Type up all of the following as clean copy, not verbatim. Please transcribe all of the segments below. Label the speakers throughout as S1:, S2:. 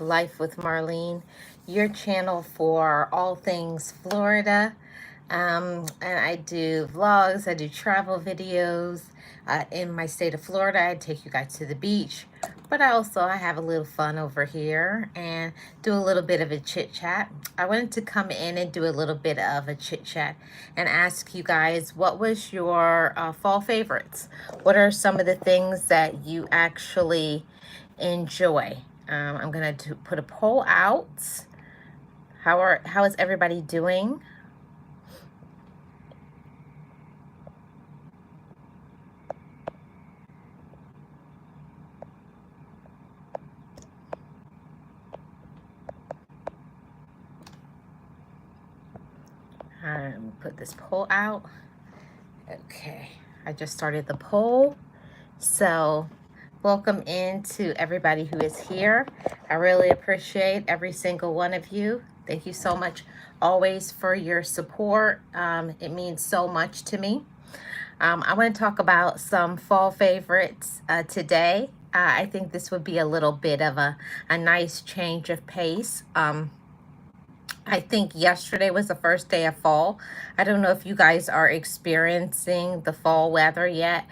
S1: of Life with Marlene, your channel for all things Florida. And I do vlogs, I do travel videos. In my state of Florida, I take you guys to the beach. But I have a little fun over here and do a little bit of a chit chat. I wanted to come in and do a little bit of a chit chat and ask you guys, what was your fall favorites? What are some of the things that you actually enjoy? I'm gonna put a poll out. How is everybody doing? Put this poll out. Okay, I just started the poll. So welcome in to everybody who is here. I really appreciate every single one of you. Thank you so much always for your support. It means so much to me. I want to talk about some fall favorites today. I think this would be a little bit of a nice change of pace. I think yesterday was the first day of fall. I don't know if you guys are experiencing the fall weather yet,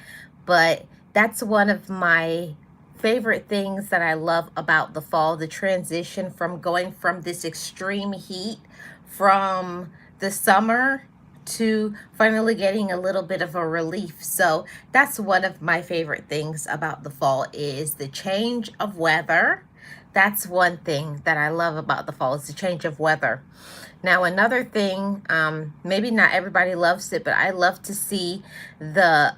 S1: but that's one of my favorite things that I love about the fall, the transition from going from this extreme heat from the summer to finally getting a little bit of a relief. So that's one of my favorite things about the fall is the change of weather. That's one thing that I love about the fall is the change of weather. Now, another thing, maybe not everybody loves it, but I love to see the,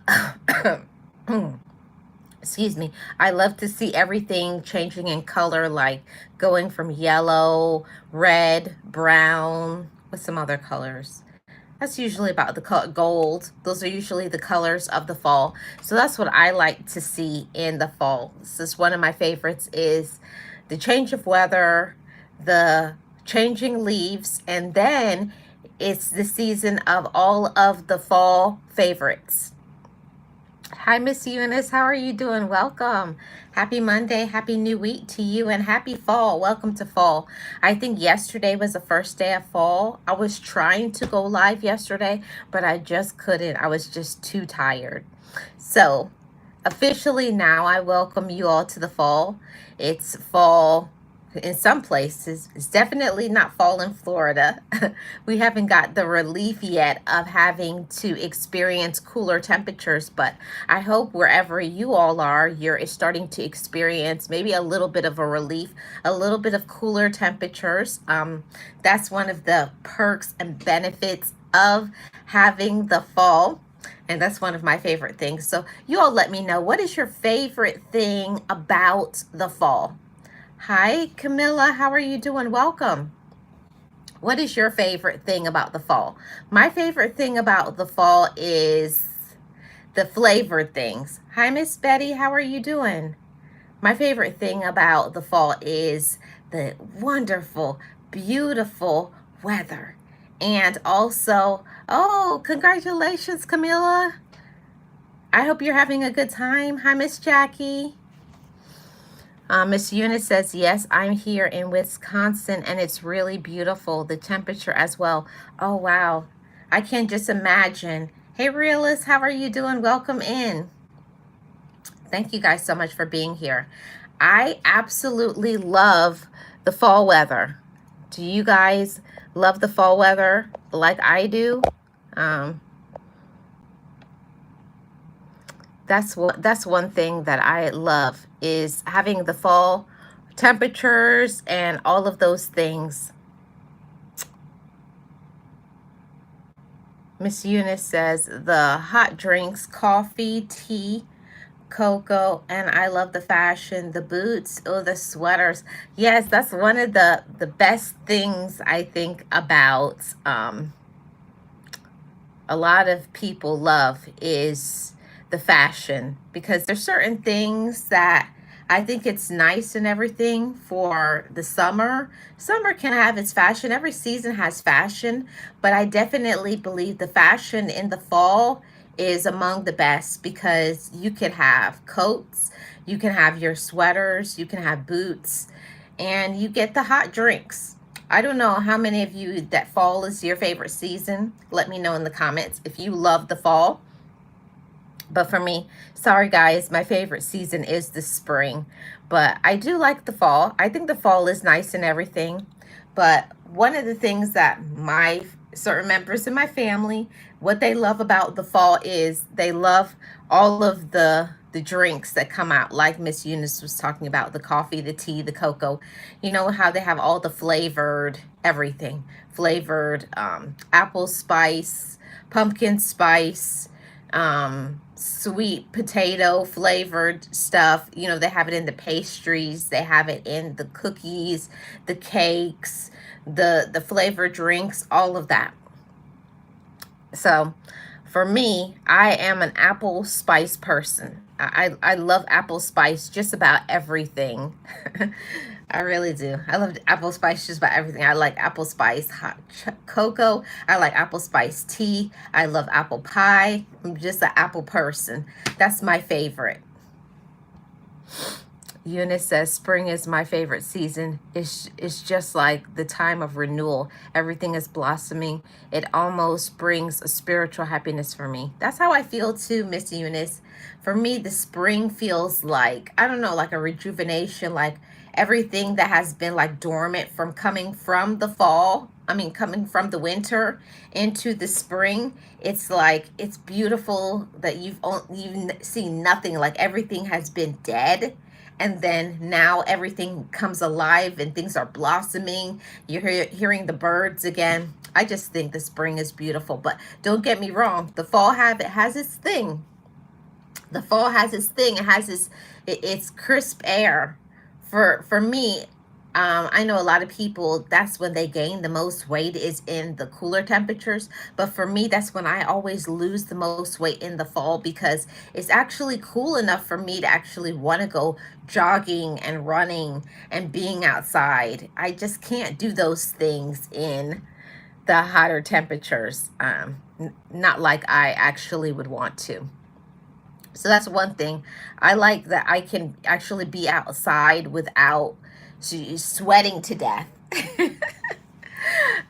S1: excuse me, I love to see everything changing in color, like going from yellow, red, brown, with some other colors. That's usually about the color gold. Those are usually the colors of the fall. So that's what I like to see in the fall. This is one of my favorites is the change of weather, the changing leaves, and then it's the season of all of the fall favorites. Hi, Miss Eunice. How are you doing? Welcome. Happy Monday. Happy new week to you and happy fall. Welcome to fall. I think yesterday was the first day of fall. I was trying to go live yesterday, but I just couldn't. I was just too tired. So officially now I welcome you all to the fall. It's fall in some places. It's definitely not fall in Florida. We haven't got the relief yet of having to experience cooler temperatures, but I hope wherever you all are, you're starting to experience maybe a little bit of a relief, a little bit of cooler temperatures. That's one of the perks and benefits of having the fall. And that's one of my favorite things. So you all let me know, what is your favorite thing about the fall? Hi, Camilla. How are you doing? Welcome. What is your favorite thing about the fall? My favorite thing about the fall is the flavored things. Hi, Miss Betty. How are you doing? My favorite thing about the fall is the wonderful, beautiful weather. And also, oh, congratulations, Camilla. I hope you're having a good time. Hi, Miss Jackie. Miss Eunice says, yes, I'm here in Wisconsin, and it's really beautiful, the temperature as well. Oh, wow. I can just imagine. Hey, Realist, how are you doing? Welcome in. Thank you guys so much for being here. I absolutely love the fall weather. Do you guys love the fall weather like I do? That's one thing that I love is having the fall temperatures and all of those things. Miss Eunice says the hot drinks, coffee, tea, cocoa, and I love the fashion, the boots, oh, the sweaters. Yes, that's one of the best things I think about a lot of people love is the fashion, because there's certain things that I think it's nice and everything for the summer. Summer can have its fashion. Every season has fashion, but I definitely believe the fashion in the fall is among the best, because you can have coats, you can have your sweaters, you can have boots, and you get the hot drinks. I don't know how many of you that fall is your favorite season. Let me know in the comments if you love the fall. But for me, sorry guys, my favorite season is the spring. But I do like the fall. I think the fall is nice and everything. But one of the things that my certain members in my family, what they love about the fall is they love all of the drinks that come out, like Miss Eunice was talking about, the coffee, the tea, the cocoa. You know how they have all the flavored everything, flavored apple spice, pumpkin spice, sweet potato flavored stuff. You know, they have it in the pastries, they have it in the cookies, the cakes, the flavored drinks, all of that. So for me, I am an apple spice person. I love apple spice, just about everything. I really do. I love apple spice, just about everything. I like apple spice hot cocoa. I like apple spice tea. I love apple pie. I'm just an apple person. That's my favorite. Eunice says, spring is my favorite season. It's just like the time of renewal. Everything is blossoming. It almost brings a spiritual happiness for me. That's how I feel too, Miss Eunice. For me, the spring feels like, I don't know, like a rejuvenation, like everything that has been like dormant from coming from the fall. I mean, coming from the winter into the spring. It's like, it's beautiful that you've seen nothing, like everything has been dead, and then now everything comes alive and things are blossoming. You're hearing the birds again. I just think the spring is beautiful. But don't get me wrong, the fall has its thing. The fall has its thing. It has its crisp air. For me, I know a lot of people, that's when they gain the most weight, is in the cooler temperatures. But for me, that's when I always lose the most weight, in the fall, because it's actually cool enough for me to actually want to go jogging and running and being outside. I just can't do those things in the hotter temperatures. Not like I actually would want to. So that's one thing. I like that I can actually be outside without sweating to death.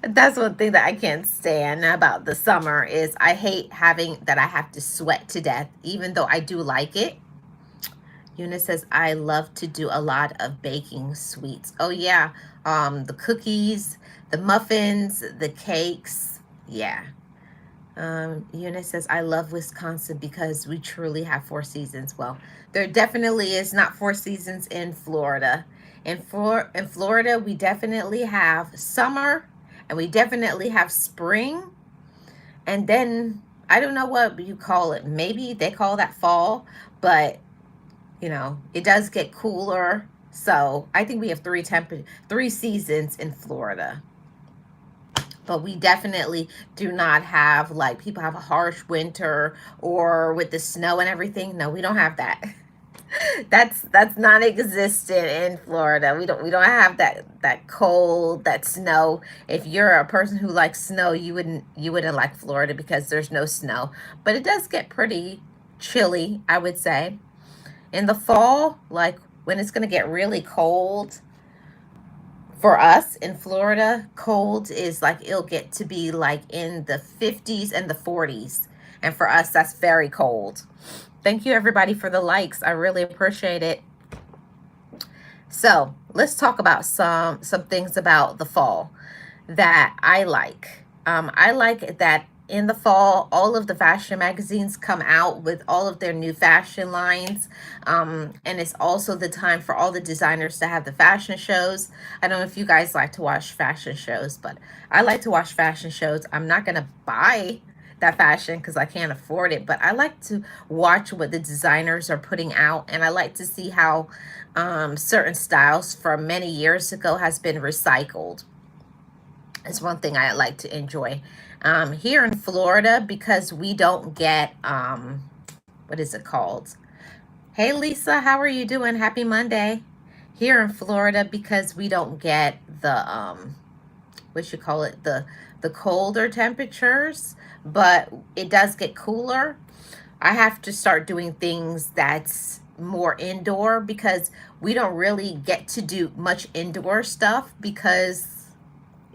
S1: That's one thing that I can't stand about the summer, is I hate having that I have to sweat to death, even though I do like it. Eunice says, I love to do a lot of baking sweets. Oh yeah, the cookies, the muffins, the cakes. Yeah. Eunice says, I love Wisconsin because we truly have 4 seasons. Well, there definitely is not 4 seasons in Florida. In Florida, we definitely have summer, and we definitely have spring. And then, I don't know what you call it. Maybe they call that fall, but, you know, it does get cooler. So I think we have 3 seasons in Florida. But we definitely do not have, like, people have a harsh winter, or with the snow and everything. No, we don't have that. That's non-existent in Florida. We don't have that cold, that snow. If you're a person who likes snow, you wouldn't like Florida, because there's no snow. But it does get pretty chilly, I would say. In the fall, like when it's going to get really cold, for us in Florida, cold is like, it'll get to be like in the 50s and the 40s. And for us, that's very cold. Thank you everybody for the likes. I really appreciate it. So let's talk about some things about the fall that I like. I like that in the fall, all of the fashion magazines come out with all of their new fashion lines. And it's also the time for all the designers to have the fashion shows. I don't know if you guys like to watch fashion shows, but I like to watch fashion shows. I'm not going to buy that fashion because I can't afford it, but I like to watch what the designers are putting out, and I like to see how certain styles from many years ago has been recycled. It's one thing I like to enjoy. Here in Florida, because we don't get, what is it called? Hey Lisa, how are you doing? Happy Monday. Here in Florida, because we don't get the, what you call it, the colder temperatures, but it does get cooler. I have to start doing things that's more indoor because we don't really get to do much indoor stuff because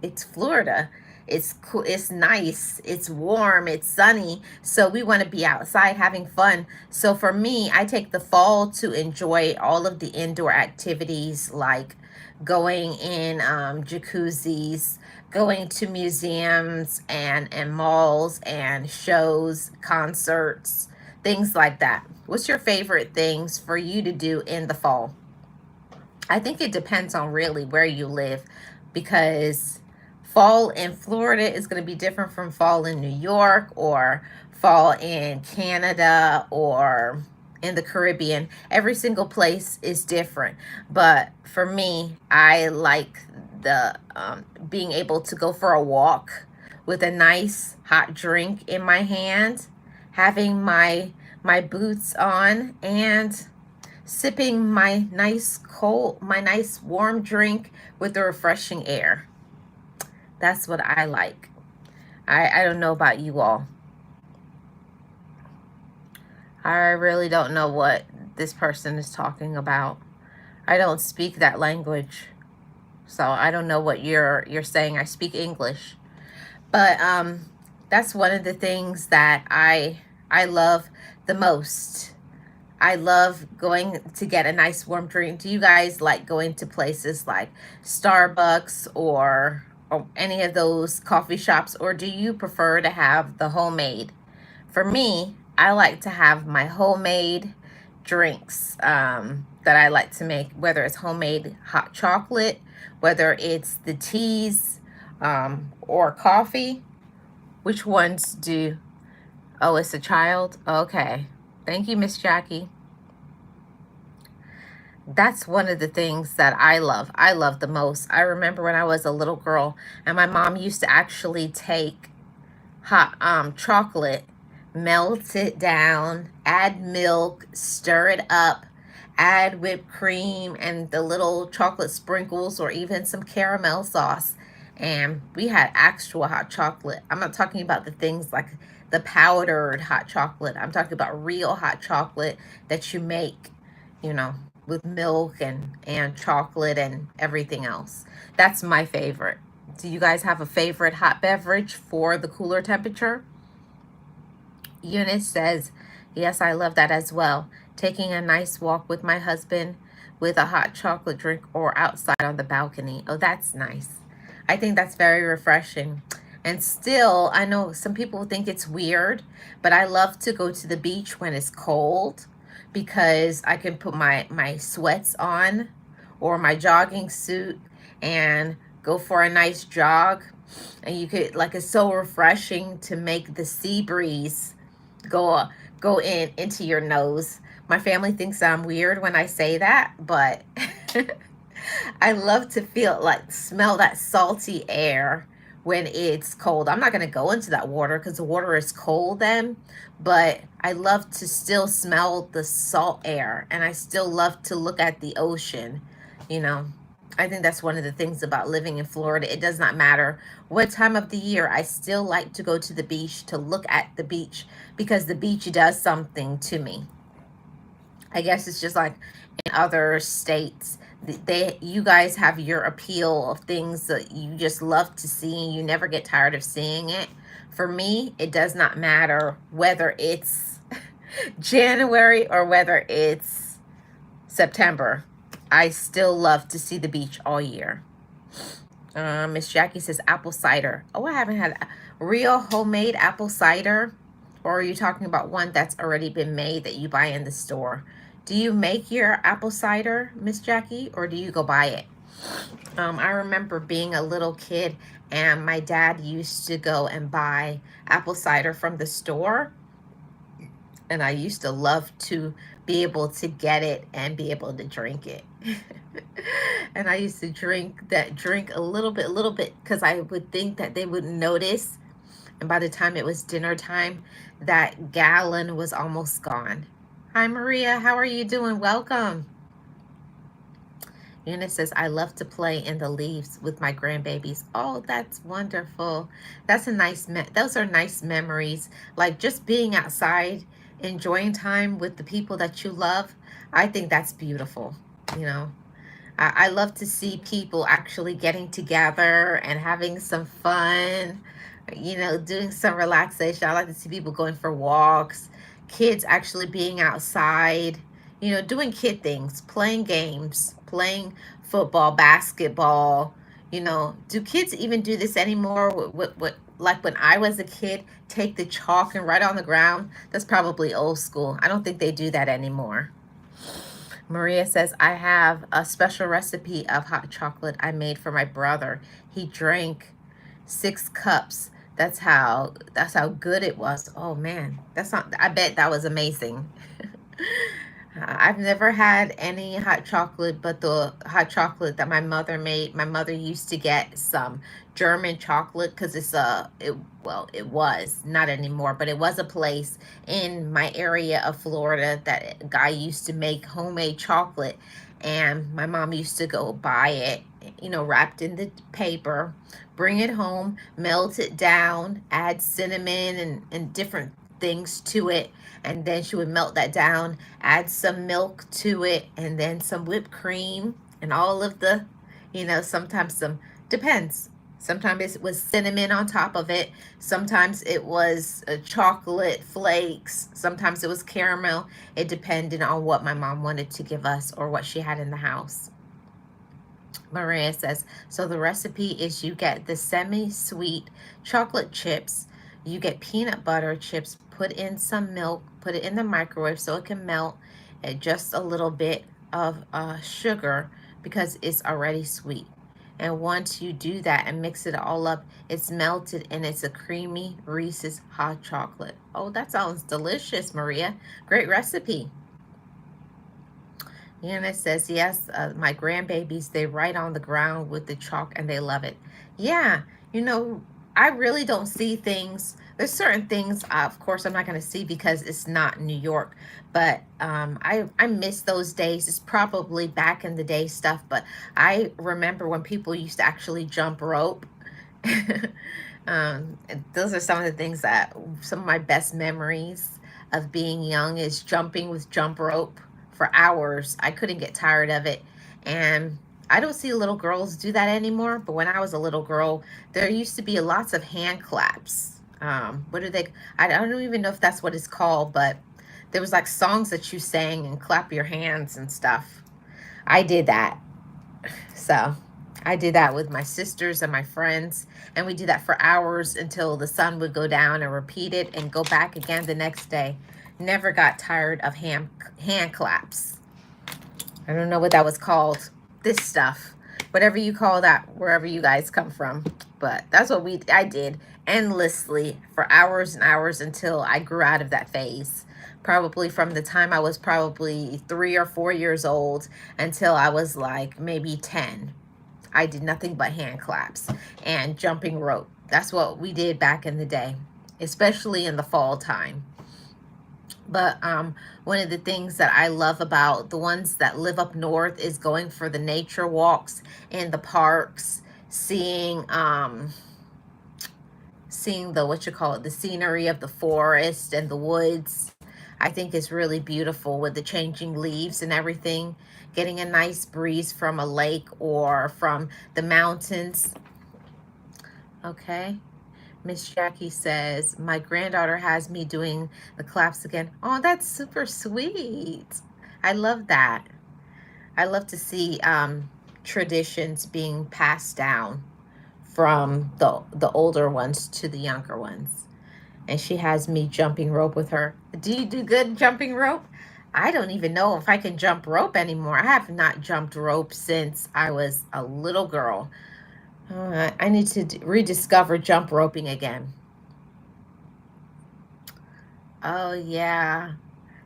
S1: it's Florida. It's cool. It's nice. It's warm. It's sunny. So we want to be outside having fun. So for me, I take the fall to enjoy all of the indoor activities like going in jacuzzis, going to museums and malls and shows, concerts, things like that. What's your favorite things for you to do in the fall? I think it depends on really where you live because fall in Florida is going to be different from fall in New York or fall in Canada or in the Caribbean. Every single place is different. But for me, I like the being able to go for a walk with a nice hot drink in my hand, having my boots on and sipping my nice warm drink with the refreshing air. That's what I like. I don't know about you all. I really don't know what this person is talking about. I don't speak that language. So I don't know what you're saying. I speak English. But that's one of the things that I love the most. I love going to get a nice warm drink. Do you guys like going to places like Starbucks or any of those coffee shops, or do you prefer to have the homemade? For me, I like to have my homemade drinks that I like to make, whether it's homemade hot chocolate, whether it's the teas or coffee. Which ones do? Oh, it's a child? Okay. Thank you, Miss Jackie. That's one of the things that I love. I love the most. I remember when I was a little girl and my mom used to actually take hot chocolate, melt it down, add milk, stir it up, add whipped cream and the little chocolate sprinkles or even some caramel sauce. And we had actual hot chocolate. I'm not talking about the things like the powdered hot chocolate. I'm talking about real hot chocolate that you make, you know, with milk and chocolate and everything else. That's my favorite. Do you guys have a favorite hot beverage for the cooler temperature? Eunice says, yes, I love that as well. Taking a nice walk with my husband with a hot chocolate drink or outside on the balcony. Oh, that's nice. I think that's very refreshing. And still, I know some people think it's weird, but I love to go to the beach when it's cold because I can put my sweats on or my jogging suit and go for a nice jog. And you could, like, it's so refreshing to make the sea breeze go into your nose. My family thinks I'm weird when I say that, but I love to feel like smell that salty air when it's cold. I'm not going to go into that water because the water is cold then, but I love to still smell the salt air and I still love to look at the ocean, you know. I think that's one of the things about living in Florida. It does not matter what time of the year. I still like to go to the beach to look at the beach because the beach does something to me. I guess it's just like in other states. You guys have your appeal of things that you just love to see and you never get tired of seeing it. For me, it does not matter whether it's January or whether it's September. I still love to see the beach all year. Miss Jackie says apple cider. Oh, I haven't had real homemade apple cider. Or are you talking about one that's already been made that you buy in the store? Do you make your apple cider, Miss Jackie, or do you go buy it? I remember being a little kid and my dad used to go and buy apple cider from the store. And I used to love to be able to get it and be able to drink it. And I used to drink a little bit, because I would think that they wouldn't notice. And by the time it was dinner time, that gallon was almost gone. Hi, Maria. How are you doing? Welcome. Eunice says, I love to play in the leaves with my grandbabies. Oh, that's wonderful. That's a nice, those are nice memories. Like just being outside enjoying time with the people that you love, I think that's beautiful. You know, I love to see people actually getting together and having some fun, doing some relaxation. I like to see people going for walks, kids actually being outside, doing kid things, playing games, playing football, basketball. Do kids even do this anymore? Like when I was a kid, take the chalk and write on the ground? That's probably old school. I don't think they do that anymore. Maria says, I have a special recipe of hot chocolate I made for my brother. He drank 6 cups. That's how good it was. Oh man, that's not I bet that was amazing. I've never had any hot chocolate, but the hot chocolate that my mother made. My mother used to get some German chocolate because it was not anymore, but it was a place in my area of Florida that a guy used to make homemade chocolate, and my mom used to go buy it, wrapped in the paper, bring it home, melt it down, add cinnamon and different things to it, and then she would melt that down, add some milk to it, and then some whipped cream and all of the, sometimes some, depends. Sometimes it was cinnamon on top of it. Sometimes it was chocolate flakes. Sometimes it was caramel. It depended on what my mom wanted to give us or what she had in the house. Maria says, so the recipe is you get the semi-sweet chocolate chips, you get peanut butter chips, put in some milk, put it in the microwave so it can melt, and just a little bit of sugar because it's already sweet. And once you do that and mix it all up, it's melted and it's a creamy Reese's hot chocolate. Oh, that sounds delicious, Maria. Great recipe. Yana says, yes, my grandbabies, they write on the ground with the chalk and they love it. Yeah, you know, I really don't see things. There's certain things, of course, I'm not going to see because it's not New York. But I miss those days. It's probably back in the day stuff. But I remember when people used to actually jump rope. um, those are some of the things some of my best memories of being young is jumping with jump rope for hours. I couldn't get tired of it. And I don't see little girls do that anymore. But when I was a little girl, there used to be lots of hand claps. What do they? I don't even know if that's what it's called, but there was like songs that you sang and clap your hands and stuff. I did that. So I did that with my sisters and my friends, and we did that for hours until the sun would go down and repeat it and go back again the next day. Never got tired of hand claps. I don't know what that was called. This stuff. Whatever you call that, wherever you guys come from. But that's what I did endlessly for hours and hours until I grew out of that phase. Probably from the time I was probably 3 or 4 years old until I was like maybe 10. I did nothing but hand claps and jumping rope. That's what we did back in the day, especially in the fall time. But one of the things that I love about the ones that live up north is going for the nature walks in the parks, seeing the, what you call it, the scenery of the forest and the woods. I think is really beautiful with the changing leaves and everything. Getting a nice breeze from a lake or from the mountains. Okay. Miss Jackie says, my granddaughter has me doing the claps again. Oh, that's super sweet. I love that. I love to see traditions being passed down from the older ones to the younger ones. And she has me jumping rope with her. Do you do good jumping rope? I don't even know if I can jump rope anymore. I have not jumped rope since I was a little girl. I need to rediscover jump roping again. Oh, yeah.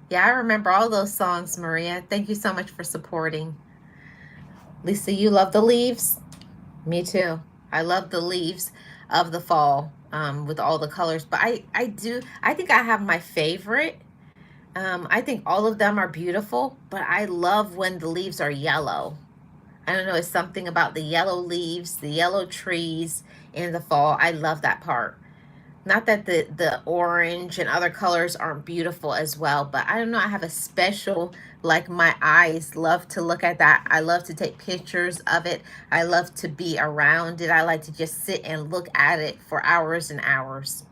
S1: Yeah, I remember all those songs, Maria. Thank you so much for supporting. Lisa, you love the leaves? Me too. I love the leaves of the fall with all the colors. But I think I have my favorite. I think all of them are beautiful, but I love when the leaves are yellow. I don't know, it's something about the yellow leaves, the yellow trees in the fall. I love that part. Not that the orange and other colors aren't beautiful as well, but I don't know, I have a special, like, my eyes love to look at that. I love to take pictures of it. I love to be around it. I like to just sit and look at it for hours and hours.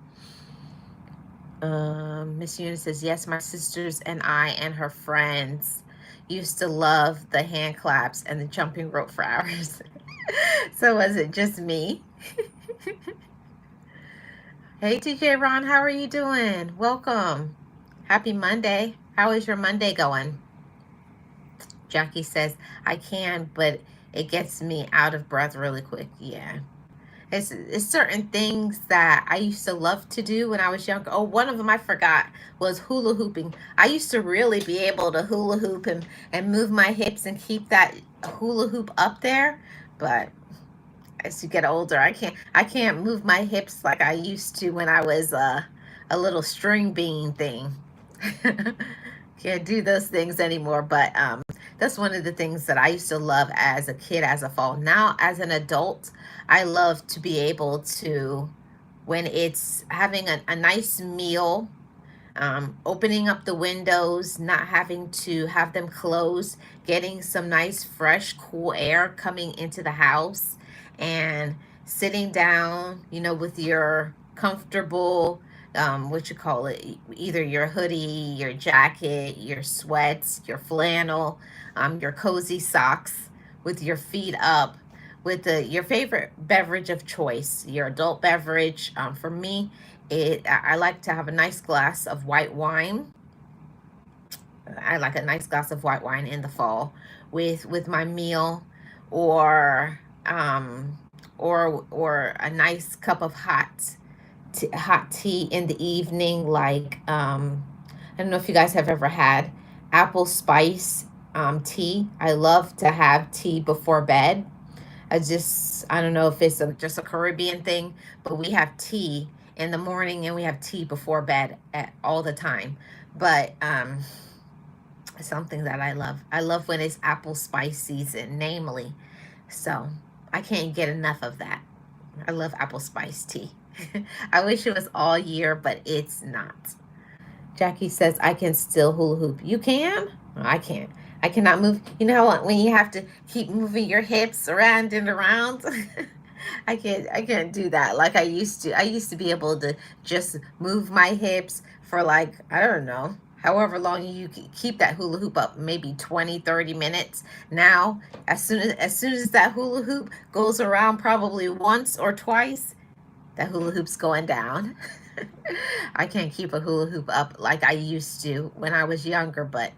S1: Miss Eunice says, yes, my sisters and I and her friends used to love the hand claps and the jumping rope for hours. So was it just me? Hey, TJ Ron, how are you doing? Welcome. Happy Monday. How is your Monday going? Jackie says, I can, but it gets me out of breath really quick. Yeah. It's certain things that I used to love to do when I was younger. Oh, one of them I forgot was hula hooping. I used to really be able to hula hoop and move my hips and keep that hula hoop up there. But as you get older, I can't move my hips like I used to when I was a little string bean thing. Can't do those things anymore. But that's one of the things that I used to love as a kid, as a fall. Now, as an adult, I love to be able to, when it's having a nice meal, opening up the windows, not having to have them closed, getting some nice, fresh, cool air coming into the house, and sitting down, with your comfortable, what you call it, either your hoodie, your jacket, your sweats, your flannel, your cozy socks, with your feet up, with your favorite beverage of choice, your adult beverage. For me, I like to have a nice glass of white wine. I like a nice glass of white wine in the fall with my meal, or or a nice cup of hot tea in the evening, like, I don't know if you guys have ever had apple spice tea. I love to have tea before bed. I don't know if it's just a Caribbean thing, but we have tea in the morning and we have tea before bed all the time. But something that I love. I love when it's apple spice season, namely. So I can't get enough of that. I love apple spice tea. I wish it was all year, but it's not. Jackie says, I can still hula hoop. You can? I can't. I cannot move. You know when you have to keep moving your hips around and around? I can't do that like I used to. I used to be able to just move my hips for, like, I don't know, however long you keep that hula hoop up, maybe 20, 30 minutes. Now, as soon as that hula hoop goes around probably once or twice, that hula hoop's going down. I can't keep a hula hoop up like I used to when I was younger, but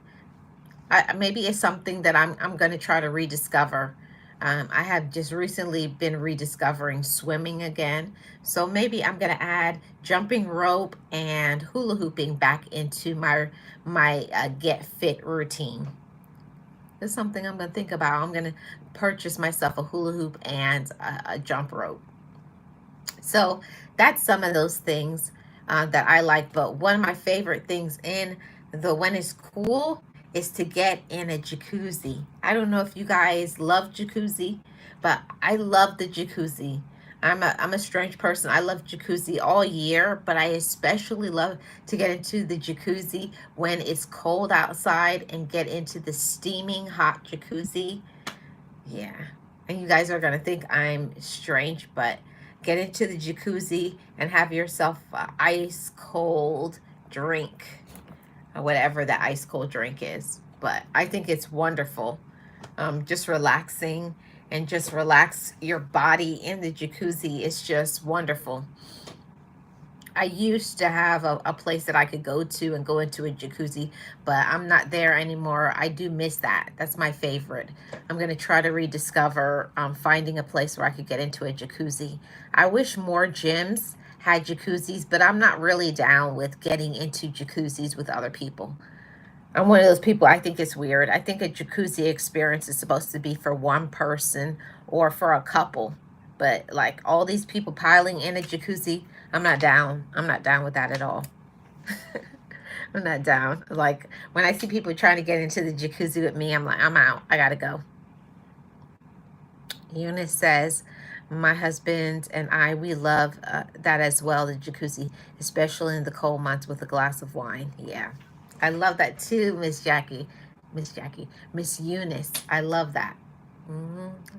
S1: maybe it's something that I'm going to try to rediscover. I have just recently been rediscovering swimming again, so maybe I'm going to add jumping rope and hula hooping back into my get fit routine. It's something I'm going to think about. I'm going to purchase myself a hula hoop and a jump rope. So that's some of those things that I like. But one of my favorite things in the when it's cool is to get in a jacuzzi. I don't know if you guys love jacuzzi, but I love the jacuzzi. I'm a strange person. I love jacuzzi all year, but I especially love to get into the jacuzzi when it's cold outside and get into the steaming hot jacuzzi. Yeah. And you guys are going to think I'm strange, but get into the jacuzzi and have yourself an ice cold drink, or whatever that ice cold drink is. But I think it's wonderful. Just relaxing and just relax your body in the jacuzzi is just wonderful. I used to have a place that I could go to and go into a jacuzzi, but I'm not there anymore. I do miss that. That's my favorite. I'm going to try to rediscover finding a place where I could get into a jacuzzi. I wish more gyms had jacuzzis, but I'm not really down with getting into jacuzzis with other people. I'm one of those people, I think it's weird. I think a jacuzzi experience is supposed to be for one person or for a couple. But like all these people piling in a jacuzzi, I'm not down. I'm not down with that at all. I'm not down. Like when I see people trying to get into the jacuzzi with me, I'm like, I'm out. I gotta go. Eunice says, My husband and I, we love that as well, the jacuzzi, especially in the cold months with a glass of wine. Yeah. I love that too, Miss Eunice. I love that.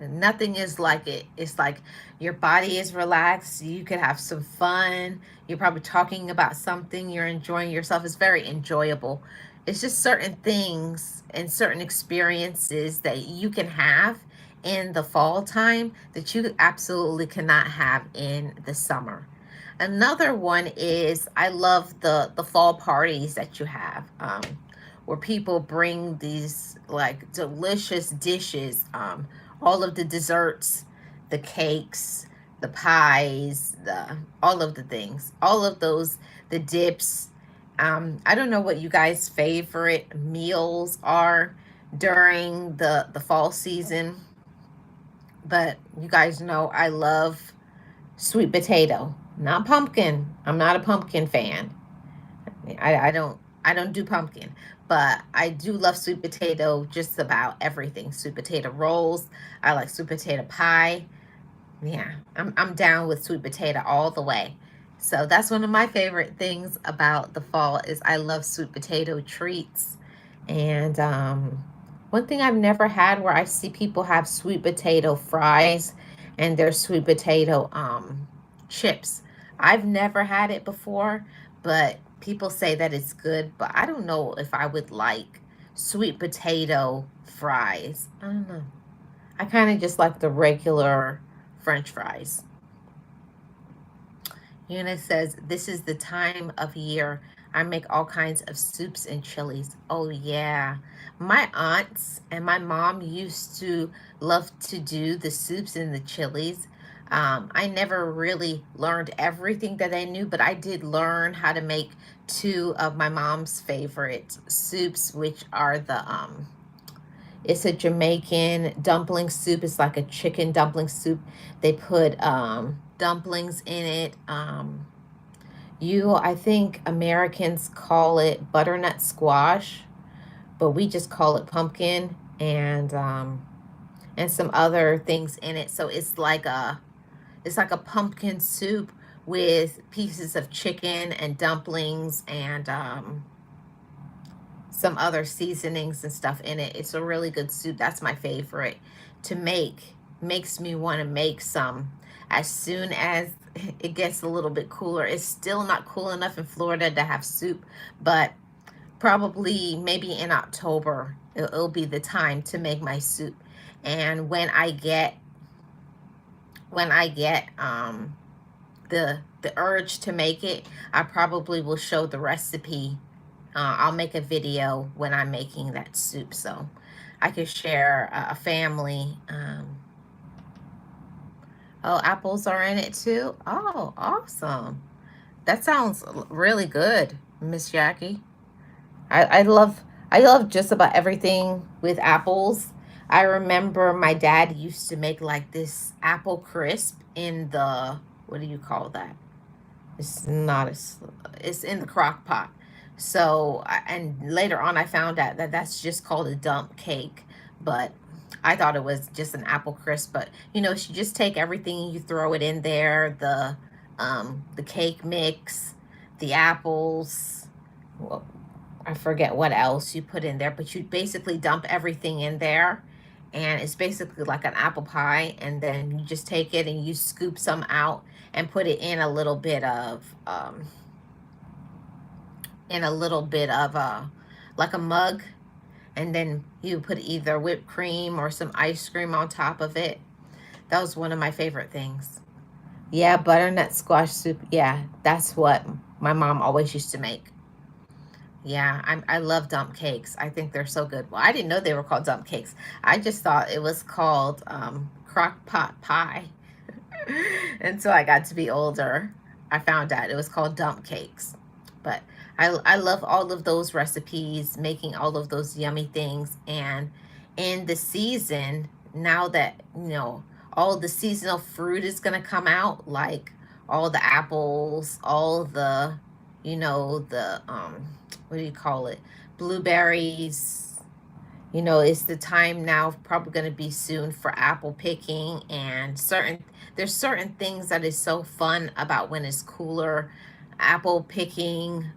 S1: Nothing is like it. It's like your body is relaxed. You could have some fun. You're probably talking about something. You're enjoying yourself. It's very enjoyable. It's just certain things and certain experiences that you can have in the fall time that you absolutely cannot have in the summer. Another one is I love the fall parties that you have, where people bring these like delicious dishes, all of the desserts, the cakes, the pies, the all of the things, all of those, the dips. I don't know what you guys' favorite meals are during the fall season, but you guys know I love sweet potato, not pumpkin. I'm not a pumpkin fan. I don't do pumpkin, but I do love sweet potato. Just about everything. Sweet potato rolls. I like sweet potato pie. Yeah, I'm down with sweet potato all the way. So that's one of my favorite things about the fall is I love sweet potato treats. And one thing I've never had where I see people have sweet potato fries and their sweet potato chips. I've never had it before, but people say that it's good, but I don't know if I would like sweet potato fries. I don't know. I kind of just like the regular French fries. Eunice says, this is the time of year I make all kinds of soups and chilies. Oh, yeah. My aunts and my mom used to love to do the soups and the chilies. I never really learned everything that I knew, but I did learn how to make two of my mom's favorite soups, which are it's a Jamaican dumpling soup. It's like a chicken dumpling soup. They put dumplings in it. I think Americans call it butternut squash, but we just call it pumpkin and some other things in it. So it's like a pumpkin soup with pieces of chicken and dumplings and some other seasonings and stuff in it. It's a really good soup. That's my favorite to make. Makes me want to make some as soon as it gets a little bit cooler. It's still not cool enough in Florida to have soup, but probably maybe in October it'll be the time to make my soup. And when I get the urge to make it, I probably will show the recipe. I'll make a video when I'm making that soup, so I could share a family. Oh, apples are in it too. Oh, awesome! That sounds really good, Miss Jackie. I love just about everything with apples. I remember my dad used to make like this apple crisp in the, what do you call that? It's not as it's in the crock pot. So and later on I found out that that's just called a dump cake, but I thought it was just an apple crisp. But you just take everything, you throw it in there, the cake mix, the apples. Well, I forget what else you put in there, but you basically dump everything in there, and it's basically like an apple pie. And then you just take it and you scoop some out and put it in a little bit of like a mug, and then you put either whipped cream or some ice cream on top of it. That was one of my favorite things. Yeah, butternut squash soup. Yeah, that's what my mom always used to make. Yeah, I love dump cakes. I think they're so good. Well, I didn't know they were called dump cakes. I just thought it was called crock pot pie. Until I got to be older, I found out it was called dump cakes. But I love all of those recipes, making all of those yummy things. And in the season, now that, all the seasonal fruit is going to come out, like all the apples, all the what do you call it? Blueberries, You know, it's the time now, probably going to be soon, for apple picking, and there's certain things that is so fun about when it's cooler. Apple picking,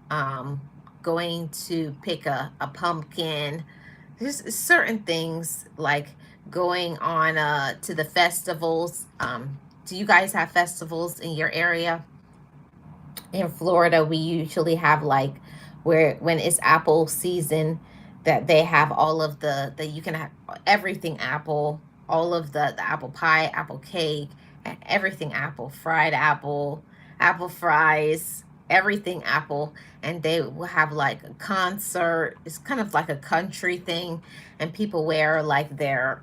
S1: going to pick a pumpkin. There's certain things like going on to the festivals. Do you guys have festivals in your area? In Florida, we usually have like, where when it's apple season, that they have all of the you can have everything apple, all of the apple pie, apple cake, everything apple, fried apple, apple fries, everything apple. And they will have like a concert. It's kind of like a country thing, and people wear like their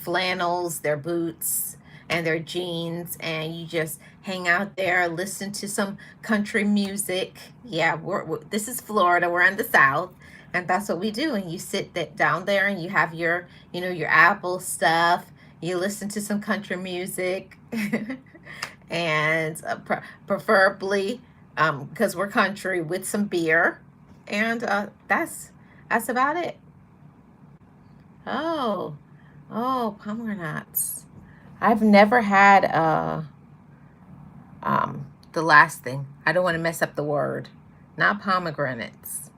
S1: flannels, their boots, and their jeans, and you just hang out there, listen to some country music. Yeah, this is Florida. We're in the South, and that's what we do. And you sit down there, and you have your, your Apple stuff. You listen to some country music, and preferably, because we're country, with some beer, and that's about it. Oh. Oh, pomegranates. I've never had the last thing. I don't want to mess up the word. Not pomegranates.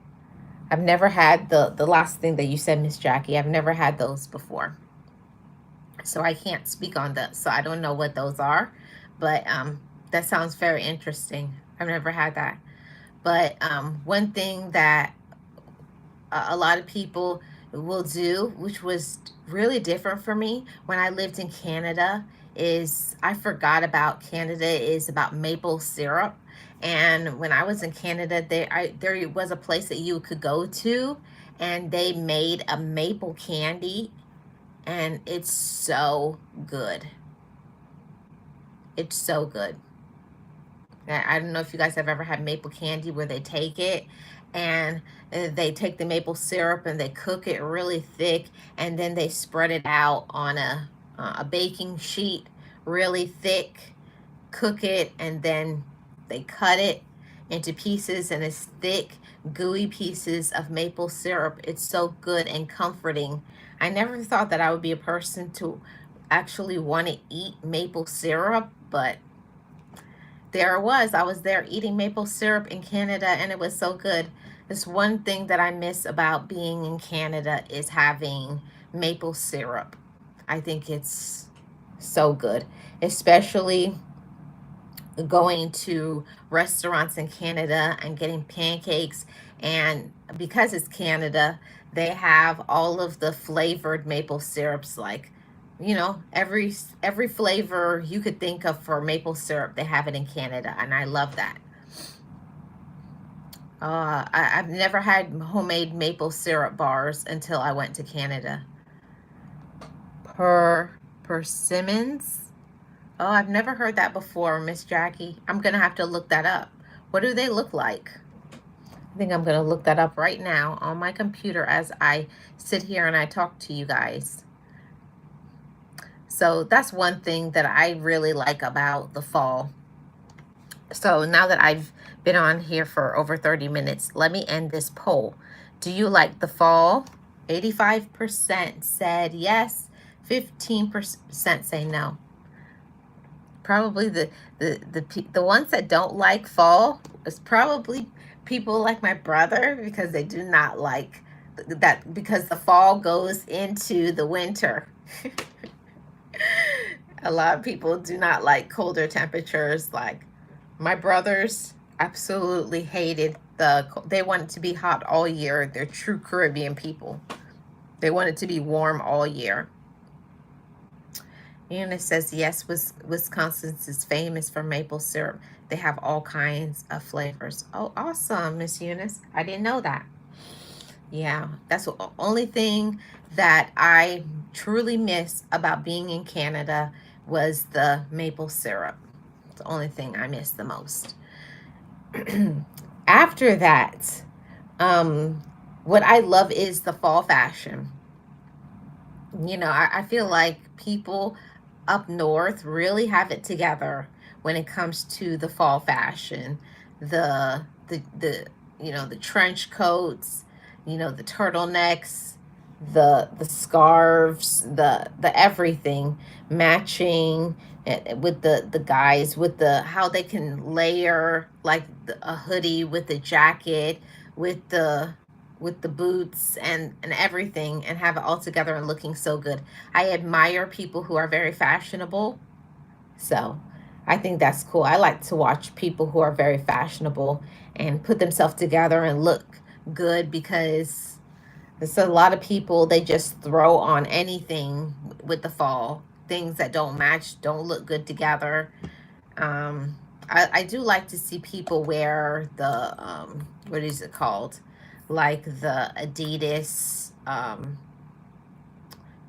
S1: I've never had the last thing that you said, Miss Jackie. I've never had those before. So I can't speak on that. So I don't know what those are. But that sounds very interesting. I've never had that. But one thing that a lot of people will do, which was really different for me when I lived in Canada, is I forgot about Canada is about maple syrup. And when I was in Canada, there was a place that you could go to, and they made a maple candy, and it's so good. It's so good. I don't know if you guys have ever had maple candy, where they take it and they take the maple syrup and they cook it really thick, and then they spread it out on a baking sheet really thick, cook it, and then they cut it into pieces, and it's thick, gooey pieces of maple syrup. It's so good and comforting. I never thought that I would be a person to actually want to eat maple syrup, but there it was. I was there eating maple syrup in Canada, and it was so good. This one thing that I miss about being in Canada is having maple syrup. I think it's so good, especially going to restaurants in Canada and getting pancakes. And because it's Canada, they have all of the flavored maple syrups, like, every flavor you could think of for maple syrup, they have it in Canada, and I love that. I've never had homemade maple syrup bars until I went to Canada. Persimmons? Oh, I've never heard that before, Miss Jackie. I'm gonna have to look that up. What do they look like? I think I'm gonna look that up right now on my computer as I sit here and I talk to you guys. So that's one thing that I really like about the fall. So now that I've been on here for over 30 minutes, let me end this poll. Do you like the fall? 85% said yes, 15% say no. Probably the ones that don't like fall is probably people like my brother, because they do not like that, because the fall goes into the winter. A lot of people do not like colder temperatures. Like my brothers absolutely hated they want it to be hot all year. They're true Caribbean people. They want it to be warm all year. Eunice says, yes, Wisconsin is famous for maple syrup. They have all kinds of flavors. Oh, awesome, Miss Eunice. I didn't know that. Yeah, that's the only thing that I truly miss about being in Canada was the maple syrup. It's the only thing I miss the most. After that, what I love is the fall fashion. I feel like people up north really have it together when it comes to the fall fashion. The trench coats, the turtlenecks, the scarves, the everything matching, with the guys, with the how they can layer like a hoodie with a jacket, with the boots and everything, and have it all together and looking so good. I admire people who are very fashionable, so I think that's cool. I like to watch people who are very fashionable and put themselves together and look good, because there's a lot of people, they just throw on anything with the fall. Things that don't match, don't look good together. Um, I do like to see people wear the, what is it called? Like the Adidas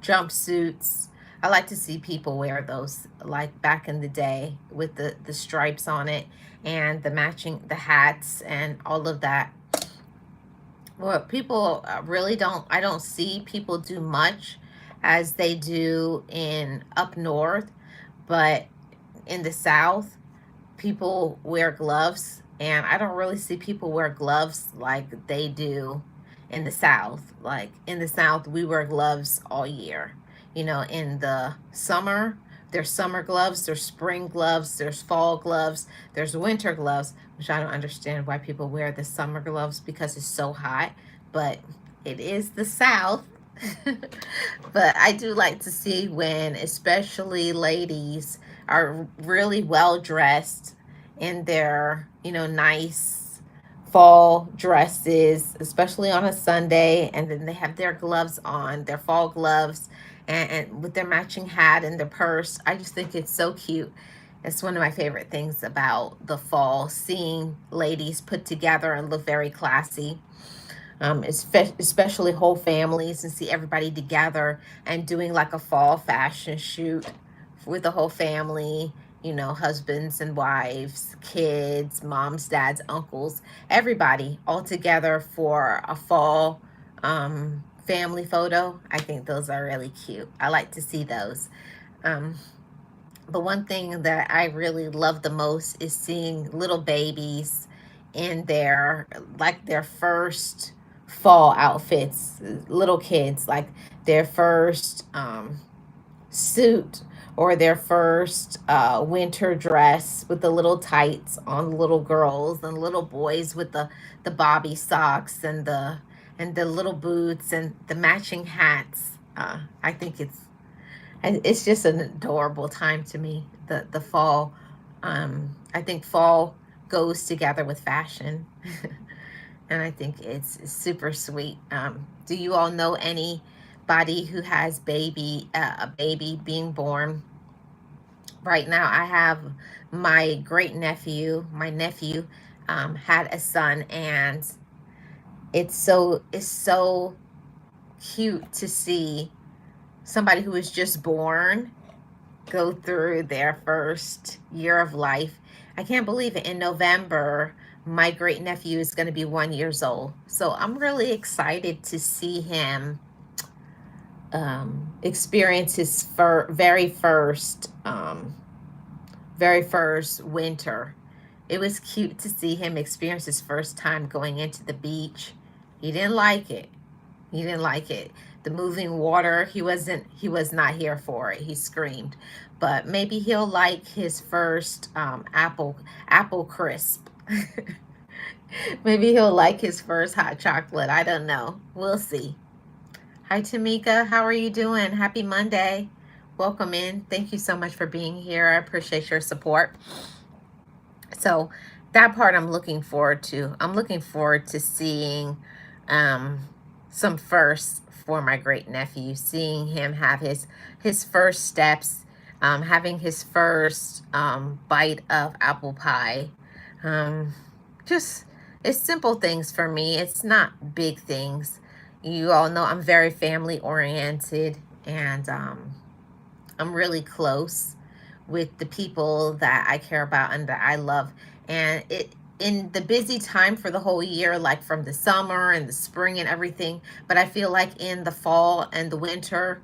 S1: jumpsuits. I like to see people wear those like back in the day, with the stripes on it and the matching, the hats and all of that. Well, people really don't, I don't see people do much as they do in up north, but in the south people wear gloves, and I don't really see people wear gloves like they do in the South. Like in the South, we wear gloves all year. In the summer, there's summer gloves, there's spring gloves, there's fall gloves, there's winter gloves, which I don't understand why people wear the summer gloves because it's so hot, but it is the South. But I do like to see when, especially ladies, are really well dressed in their, nice fall dresses, especially on a Sunday, and then they have their gloves on, their fall gloves, and with their matching hat and their purse. I just think it's so cute. It's one of my favorite things about the fall, seeing ladies put together and look very classy, especially whole families, and see everybody together and doing like a fall fashion shoot with the whole family, husbands and wives, kids, moms, dads, uncles, everybody all together for a fall family photo. I think those are really cute. I like to see those. Um, but one thing that I really love the most is seeing little babies in their first fall outfits, little kids, like their first suit, or their first winter dress, with the little tights on little girls, and little boys with the bobby socks and the little boots and the matching hats. I think it's just an adorable time to me. The fall. I think fall goes together with fashion, and I think it's super sweet. Do you all know anybody who has a baby being born right now? I have my great nephew. My nephew had a son, and it's so cute to see somebody who was just born go through their first year of life. I can't believe it. In November, my great nephew is going to be 1 years old. So I'm really excited to see him experience his very first winter. It was cute to see him experience his first time going into the beach. He didn't like it. He didn't like it. The moving water, he was not here for it. He screamed. But maybe he'll like his first apple crisp. Maybe he'll like his first hot chocolate. I don't know. We'll see. Hi, Tamika. How are you doing? Happy Monday. Welcome in. Thank you so much for being here. I appreciate your support. So that part I'm looking forward to. I'm looking forward to seeing um, some firsts for my great nephew, seeing him have his first steps, having his first bite of apple pie. Um, just it's simple things for me. It's not big things. You all know I'm very family oriented, and I'm really close with the people that I care about and that I love. And it in the busy time for the whole year, like from the summer and the spring and everything, but I feel like in the fall and the winter,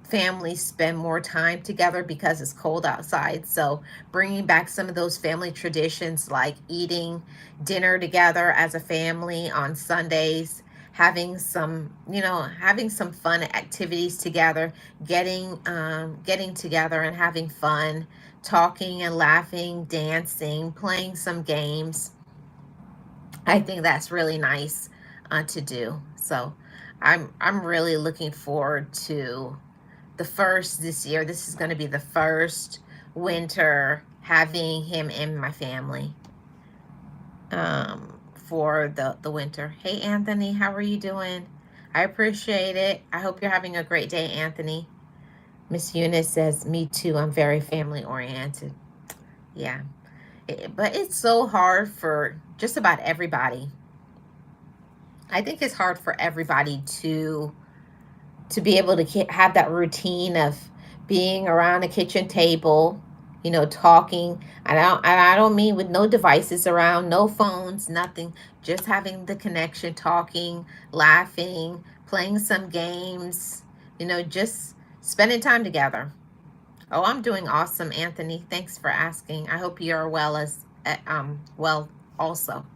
S1: families spend more time together because it's cold outside. So bringing back some of those family traditions, like eating dinner together as a family on Sundays, having some, having some fun activities together, getting together and having fun, talking and laughing, dancing, playing some games. I think that's really nice to do. So I'm really looking forward to the first this year. This is going to be the first winter having him in my family for the winter. Hey Anthony, how are you doing? I appreciate it. I hope you're having a great day, Anthony. Miss Eunice says, "Me too. I'm very family oriented." Yeah, but it's so hard for just about everybody. I think it's hard for everybody to be able to have that routine of being around a kitchen table, talking. And I don't mean with no devices around, no phones, nothing, just having the connection, talking, laughing, playing some games, just spending time together. Oh, I'm doing awesome, Anthony. Thanks for asking. I hope you're well also.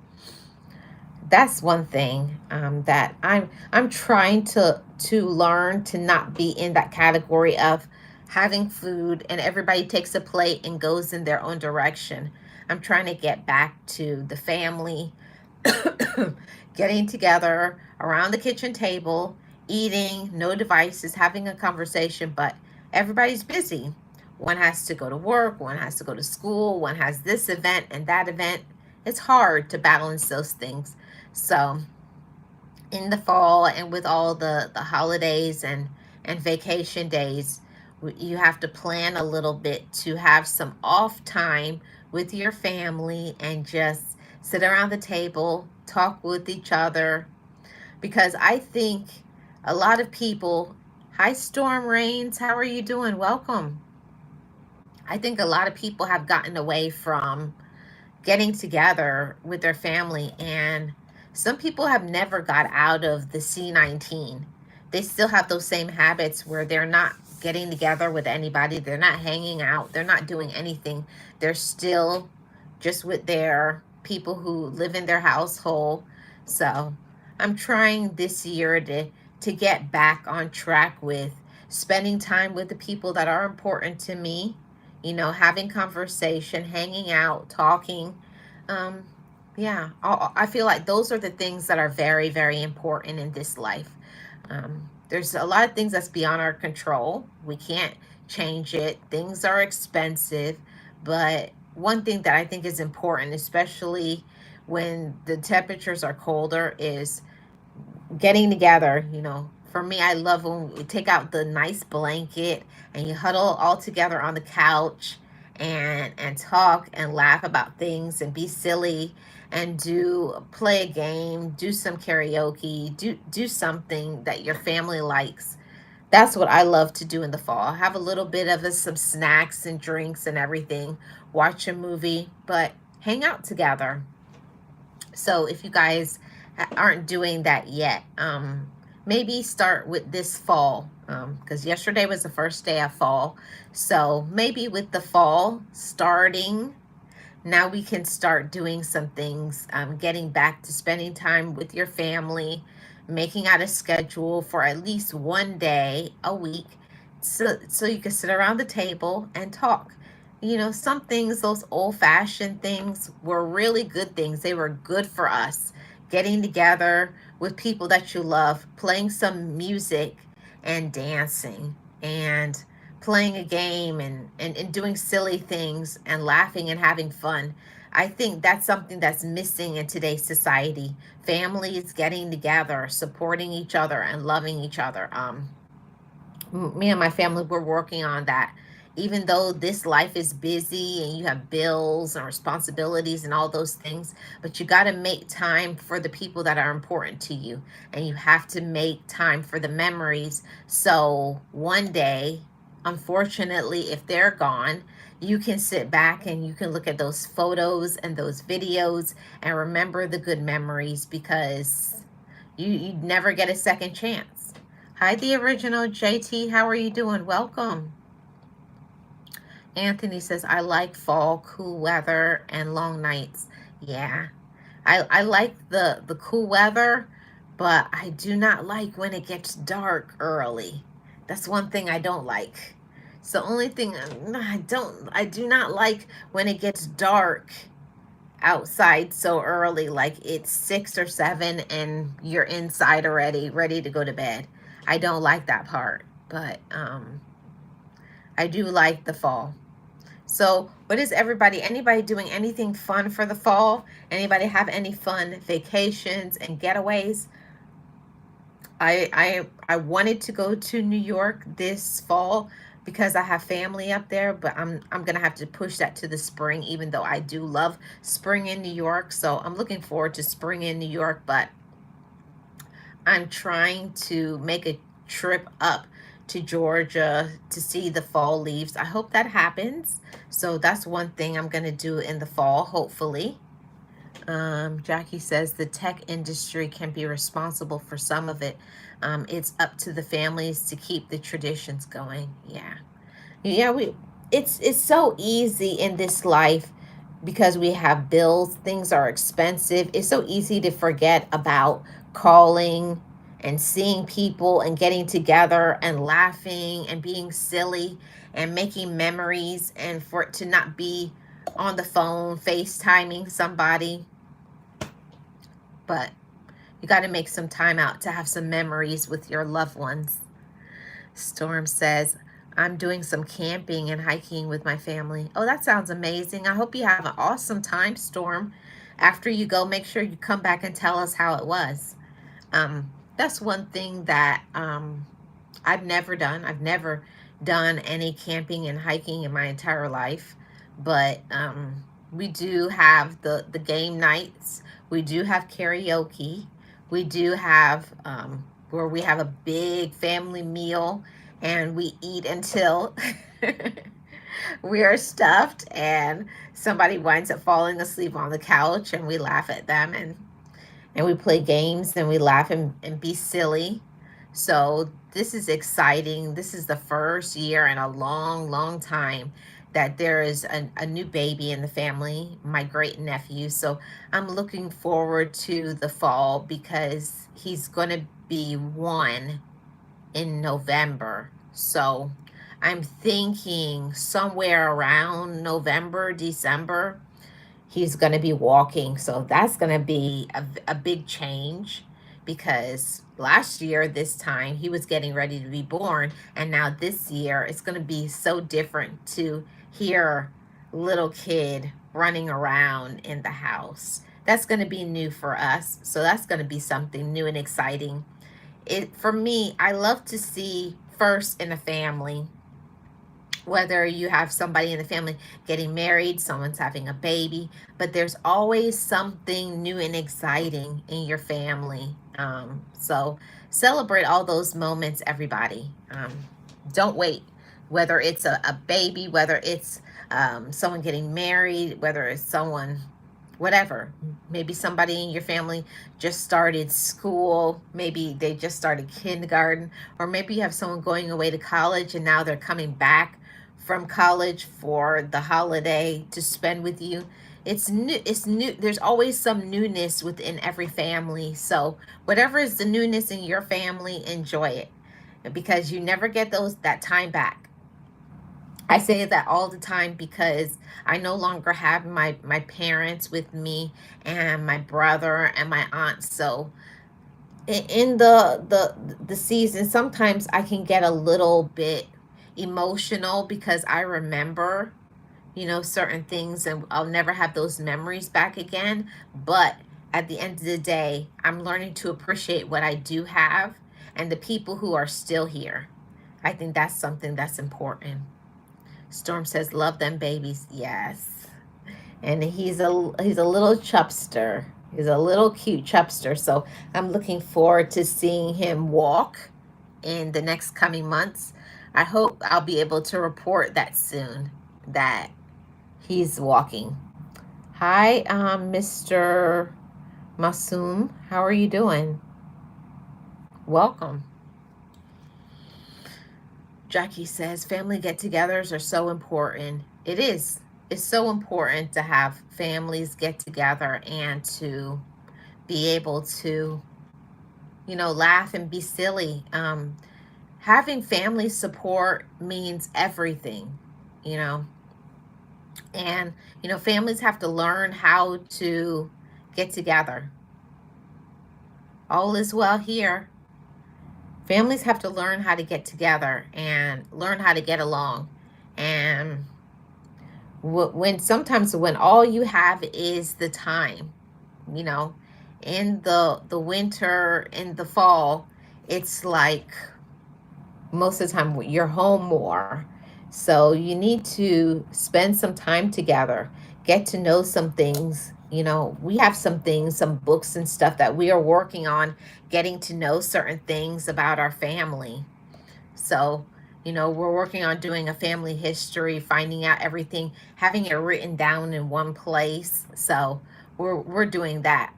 S1: That's one thing that I'm trying to learn to not be in that category of having food and everybody takes a plate and goes in their own direction. I'm trying to get back to the family getting together around the kitchen table, eating, no devices, having a conversation, but everybody's busy. One has to go to work, one has to go to school, one has this event and that event. It's hard to balance those things. So, in the fall and with all the holidays and vacation days, you have to plan a little bit to have some off time with your family and just sit around the table, talk with each other. Because I think a lot of people, hi Storm Rains, how are you doing? Welcome. I think a lot of people have gotten away from getting together with their family, and some people have never got out of the C19. They still have those same habits where they're not getting together with anybody, they're not hanging out, they're not doing anything. They're still just with their people who live in their household. So I'm trying this year to get back on track with spending time with the people that are important to me, having conversation, hanging out, talking. Um, yeah, I feel like those are the things that are very, very important in this life. There's a lot of things that's beyond our control. We can't change it. Things are expensive. But one thing that I think is important, especially when the temperatures are colder, is getting together. For me, I love when we take out the nice blanket and you huddle all together on the couch and talk and laugh about things and be silly and play a game, do some karaoke, do something that your family likes. That's what I love to do in the fall. Have a little bit of some snacks and drinks and everything, watch a movie, but hang out together. So if you guys aren't doing that yet, maybe start with this fall, because yesterday was the first day of fall. So maybe with the fall starting, now we can start doing some things, getting back to spending time with your family, making out a schedule for at least one day a week, so you can sit around the table and talk. Some things, those old fashioned things, were really good things. They were good for us. Getting together with people that you love, playing some music and dancing and playing a game and doing silly things and laughing and having fun. I think that's something that's missing in today's society. Families getting together, supporting each other, and loving each other. Me and my family, we're working on that. Even though this life is busy and you have bills and responsibilities and all those things, but you got to make time for the people that are important to you, and you have to make time for the memories. So one day, unfortunately, if they're gone, you can sit back and you can look at those photos and those videos and remember the good memories, because you never get a second chance. Hi, the original JT. How are you doing? Welcome. Anthony says, I like fall, cool weather, and long nights. Yeah, I like the cool weather, But I do not like when it gets dark early. That's one thing I don't like. It's the only thing I do not like when it gets dark outside so early, like it's 6 or 7 and you're inside already, ready to go to bed. I don't like that part, but I do like the fall. So, what is anybody doing anything fun for the fall? Anybody have any fun vacations and getaways? I wanted to go to New York this fall because I have family up there, but I'm gonna have to push that to the spring, even though I do love spring in New York. So I'm looking forward to spring in New York, but I'm trying to make a trip up to Georgia to see the fall leaves. I hope that happens. So that's one thing I'm gonna do in the fall, hopefully. Jackie says the tech industry can be responsible for some of it. It's up to the families to keep the traditions going. Yeah, yeah. It's so easy in this life because we have bills. Things are expensive. It's so easy to forget about calling and seeing people and getting together and laughing and being silly and making memories, and for it to not be on the phone FaceTiming somebody. But you got to make some time out to have some memories with your loved ones. Storm says, I'm doing some camping and hiking with my family. Oh, that sounds amazing. I hope you have an awesome time, Storm. After you go, make sure you come back and tell us how it was. That's one thing that I've never done. I've never done any camping and hiking in my entire life, but we do have the game nights. We do have karaoke. We do have where we have a big family meal and we eat until we are stuffed and somebody winds up falling asleep on the couch and we laugh at them, and we play games and we laugh and be silly. So this is exciting. This is the first year in a long, long time that there is a new baby in the family, my great nephew. So I'm looking forward to the fall because he's going to be 1 in November. So I'm thinking somewhere around November, December, he's going to be walking. So that's going to be a big change because last year, this time, he was getting ready to be born. And now this year, it's going to be so different to hear little kid running around in the house. That's going to be new for us. So that's going to be something new and exciting. For me, I love to see first in a family, whether you have somebody in the family getting married, someone's having a baby, but there's always something new and exciting in your family. So celebrate all those moments, everybody. Don't wait, whether it's a baby, whether it's someone getting married, whether it's someone, whatever. Maybe somebody in your family just started school, maybe they just started kindergarten, or maybe you have someone going away to college and now they're coming back from college for the holiday to spend with you. It's new. There's always some newness within every family. So whatever is the newness in your family, enjoy it because you never get that time back. I say that all the time because I no longer have my parents with me and my brother and my aunt. So in the season, sometimes I can get a little bit emotional because I remember, certain things, and I'll never have those memories back again. But at the end of the day, I'm learning to appreciate what I do have and the people who are still here. I think that's something that's important. Storm says, "Love them babies." Yes, and he's a little chubster. He's a little cute chubster. So I'm looking forward to seeing him walk in the next coming months. I hope I'll be able to report that soon that he's walking. Hi, Mr. Masoom. How are you doing? Welcome. Jackie says family get-togethers are so important. It is. It's so important to have families get together and to be able to laugh and be silly. Having family support means everything, you know. And, families have to learn how to get together. All is well here. Families have to learn how to get together and learn how to get along. And when all you have is the time, you know, in the winter, in the fall, it's like most of the time you're home more. So you need to spend some time together, get to know some things. We have some things, some books and stuff that we are working on, getting to know certain things about our family. So, we're working on doing a family history, finding out everything, having it written down in one place. So, we're doing that.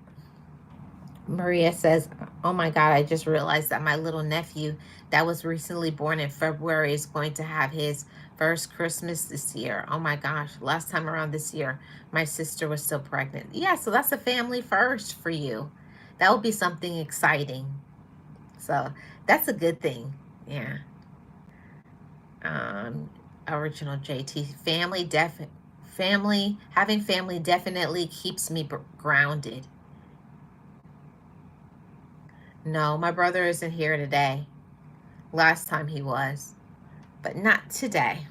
S1: Maria says, "Oh my God, I just realized that my little nephew that was recently born in February is going to have his first Christmas this year. Oh my gosh, last time around this year, my sister was still pregnant." Yeah, so that's a family first for you. That would be something exciting. So that's a good thing. Yeah. Um, Original JT, having family definitely keeps me grounded. No, my brother isn't here today. Last time he was, but not today.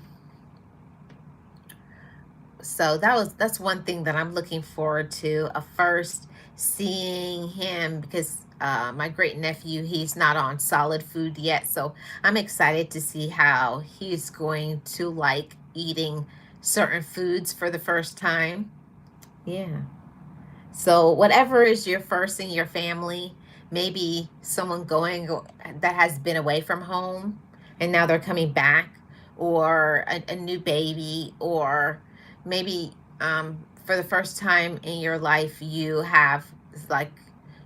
S1: So that's one thing that I'm looking forward to. First, seeing him, because my great nephew, he's not on solid food yet, so I'm excited to see how he's going to like eating certain foods for the first time. Yeah. So whatever is your first in your family, maybe someone going that has been away from home and now they're coming back, or a new baby, or maybe for the first time in your life you have, like,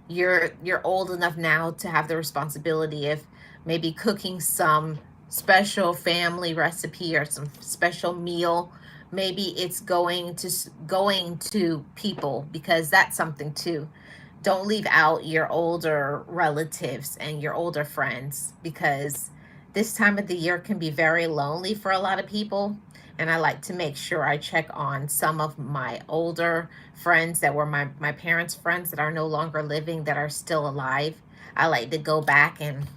S1: you're old enough now to have the responsibility of maybe cooking some special family recipe or some special meal. Maybe it's going to people, because that's something too. Don't leave out your older relatives and your older friends, because this time of the year can be very lonely for a lot of people. And I like to make sure I check on some of my older friends that were my parents' friends that are no longer living, that are still alive. I like to go back and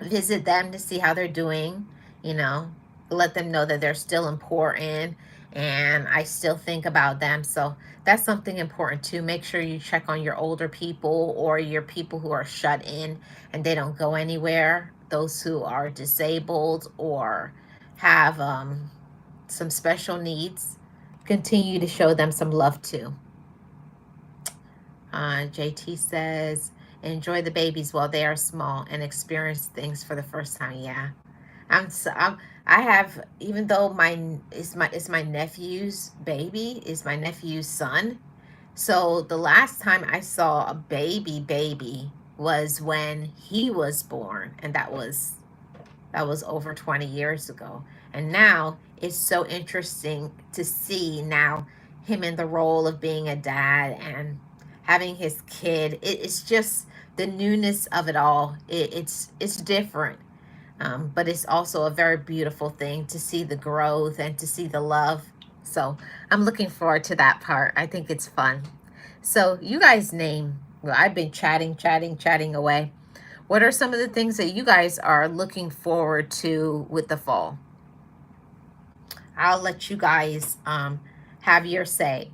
S1: visit them to see how they're doing, you know, let them know that they're still important and I still think about them. So that's something important too. Make sure you check on your older people, or your people who are shut in and they don't go anywhere. Those who are disabled or have some special needs. Continue to show them some love too. JT says, enjoy the babies while they are small and experience things for the first time. Yeah. I have, even though it's my nephew's baby, is my nephew's son. So the last time I saw a baby was when he was born, and that was over 20 years ago. And now it's so interesting to see now him in the role of being a dad and having his kid. It's just the newness of it all. It's different. But it's also a very beautiful thing to see the growth and to see the love. So I'm looking forward to that part. I think it's fun. So you guys name, well, I've been chatting away. What are some of the things that you guys are looking forward to with the fall? I'll let you guys have your say.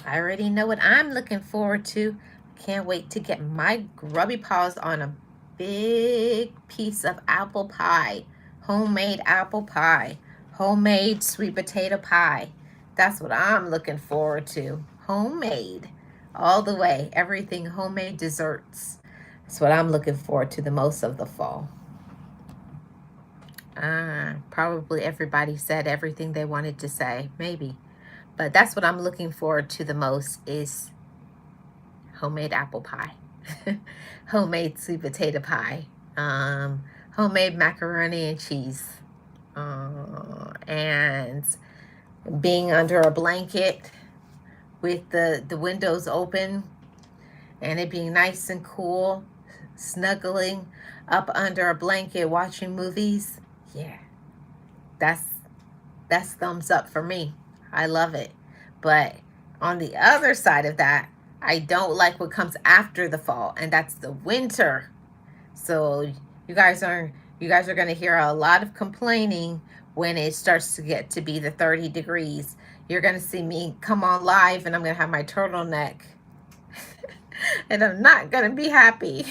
S1: I already know what I'm looking forward to. Can't wait to get my grubby paws on a big piece of apple pie. Homemade apple pie. Homemade sweet potato pie. That's what I'm looking forward to. Homemade. All the way. Everything homemade desserts. That's what I'm looking forward to the most of the fall. Probably everybody said everything they wanted to say. Maybe. But that's what I'm looking forward to the most, is homemade apple pie, homemade sweet potato pie, homemade macaroni and cheese, and being under a blanket with the windows open and it being nice and cool, snuggling up under a blanket watching movies. Yeah, that's that's thumbs up for me. I love it. But on the other side of that, I don't like what comes after the fall, and that's the winter. So you guys are you guys are going to hear a lot of complaining when it starts to get to be the 30 degrees. You're going to see me come on live and I'm going to have my turtleneck and I'm not going to be happy.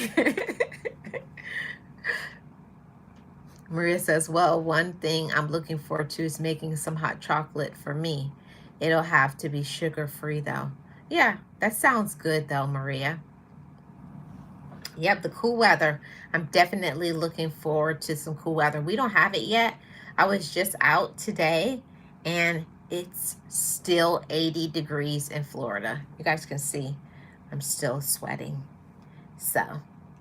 S1: Maria says, well, one thing I'm looking forward to is making some hot chocolate for me. It'll have to be sugar free though. Yeah, that sounds good though, Maria. Yep, the cool weather. I'm definitely looking forward to some cool weather. We don't have it yet. I was just out today and it's still 80 degrees in Florida. You guys can see I'm still sweating. So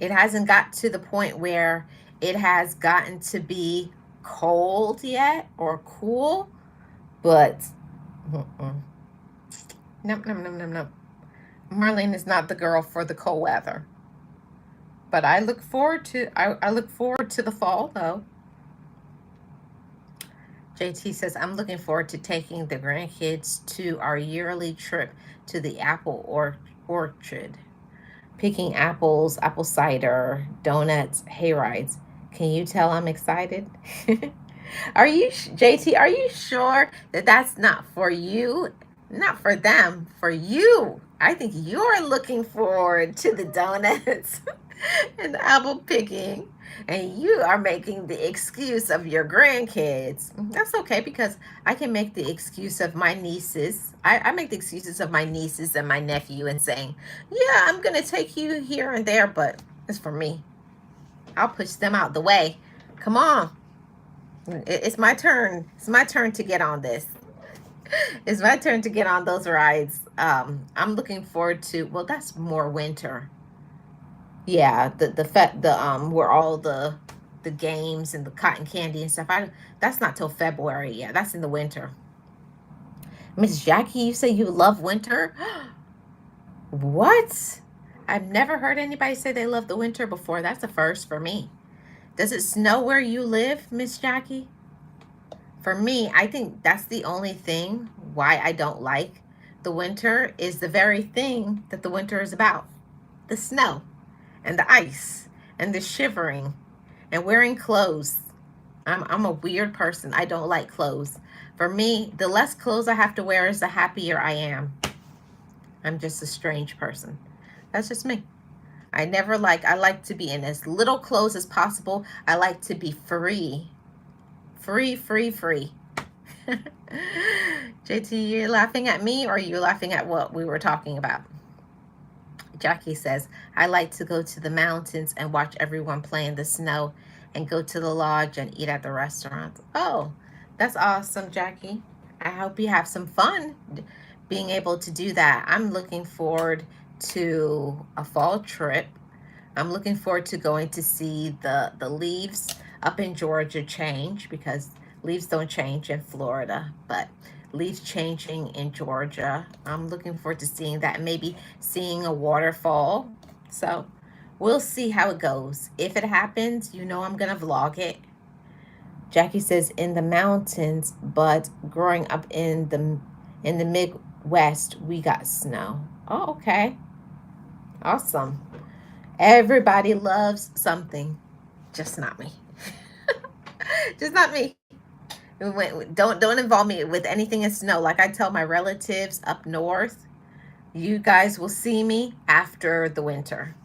S1: it hasn't got to the point where it has gotten to be cold yet or cool, but nope, nope, nope, nope, nope. Marlene is not the girl for the cold weather. But I look forward to the fall though. JT says I'm looking forward to taking the grandkids to our yearly trip to the orchard, picking apples, apple cider, donuts, hay rides. Can you tell I'm excited? Are you JT? Are you sure that that's not for you, not for them, for you? I think you're looking forward to the donuts and the apple picking, and you are making the excuse of your grandkids. That's okay because I can make the excuse of my nieces. I make the excuses of my nieces and my nephew and saying, yeah, I'm going to take you here and there, but it's for me. I'll push them out the way. Come on. It's my turn. It's my turn to get on this. It's my turn to get on those rides. I'm looking forward to, well, that's more winter. Yeah, the where all the games and the cotton candy and stuff. That's not till February. Yeah, that's in the winter. Miss Jackie, you say you love winter? What? I've never heard anybody say they love the winter before. That's a first for me. Does it snow where you live, Miss Jackie? For me, I think that's the only thing why I don't like the winter is the very thing that the winter is about. The snow and the ice and the shivering and wearing clothes. I'm a weird person. I don't like clothes. For me, the less clothes I have to wear is the happier I am. I'm just a strange person. That's just me. I like to be in as little clothes as possible. I like to be free. Free, free, free. JT, you're laughing at me or you're laughing at what we were talking about? Jackie says, I like to go to the mountains and watch everyone play in the snow and go to the lodge and eat at the restaurant. Oh, that's awesome, Jackie. I hope you have some fun being able to do that. I'm looking forward to a fall trip. I'm looking forward to going to see the leaves up in Georgia change because leaves don't change in Florida, but leaves changing in Georgia. I'm looking forward to seeing that and maybe seeing a waterfall. So we'll see how it goes. If it happens, you know I'm going to vlog it. Jackie says in the mountains, but growing up in the Midwest, we got snow. Oh, okay. Awesome. Everybody loves something, just not me. Just not me. Don't involve me with anything in snow. Like I tell my relatives up north, you guys will see me after the winter.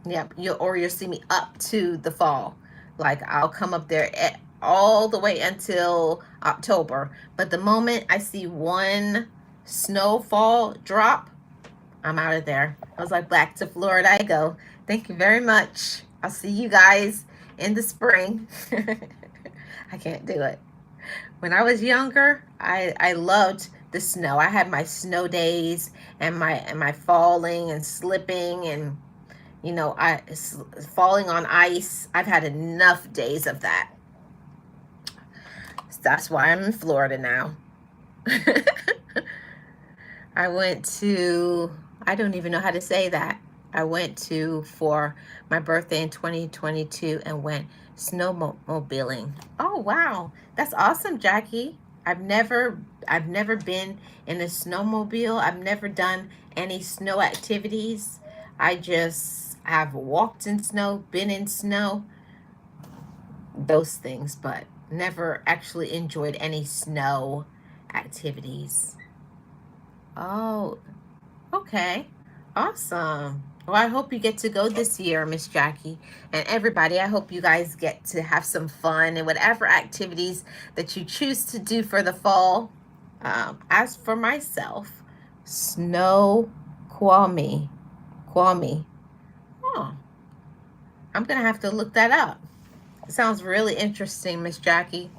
S1: Yep, you'll see me up to the fall. Like I'll come up there all the way until October. But the moment I see one snowfall drop, I'm out of there. I was like, back to Florida I go. Thank you very much. I'll see you guys in the spring. I can't do it. When I was younger, I loved the snow. I had my snow days and my falling and slipping and falling on ice. I've had enough days of that. That's why I'm in Florida now. I don't even know how to say that. I went to for my birthday in 2022 and went snowmobiling. Oh wow, that's awesome, Jackie. I've never I've never been in a snowmobile. I've never done any snow activities. I just have walked in snow, been in snow, those things, but never actually enjoyed any snow activities. Oh, okay. Awesome. Well, I hope you get to go this year, Miss Jackie. And everybody, I hope you guys get to have some fun and whatever activities that you choose to do for the fall. As for myself, snow Kwame. Kwame. Oh, I'm going to have to look that up. It sounds really interesting, Miss Jackie.